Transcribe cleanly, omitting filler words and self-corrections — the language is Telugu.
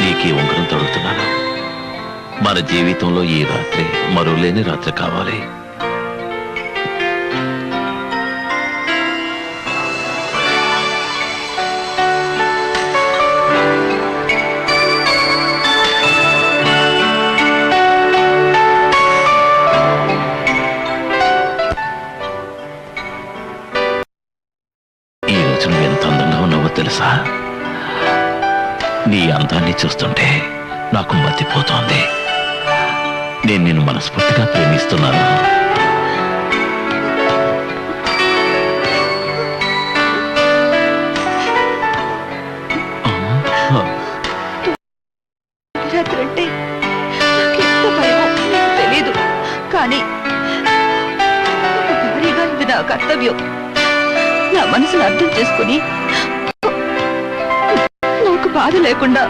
నీకు ఈ ఉంగరం తొడుగుతున్నాను. మన జీవితంలో ఈ రాత్రి మరులేని రాత్రి కావాలి. ఈ రోజు నువ్వు ఎంత అందంగా ఉన్నావో తెలుసా? నీ అందాన్ని చూస్తుంటే నాకు మతిపోతోంది. నేను నిన్ను మనస్ఫూర్తిగా ప్రేమిస్తున్నాను. రాత్రంటే నాకెంత భయమో నీకు తెలీదు. కానీ భారీగా ఇది నా కర్తవ్యం. నా మనసును అర్థం చేసుకుని నాకు బాధ లేకుండా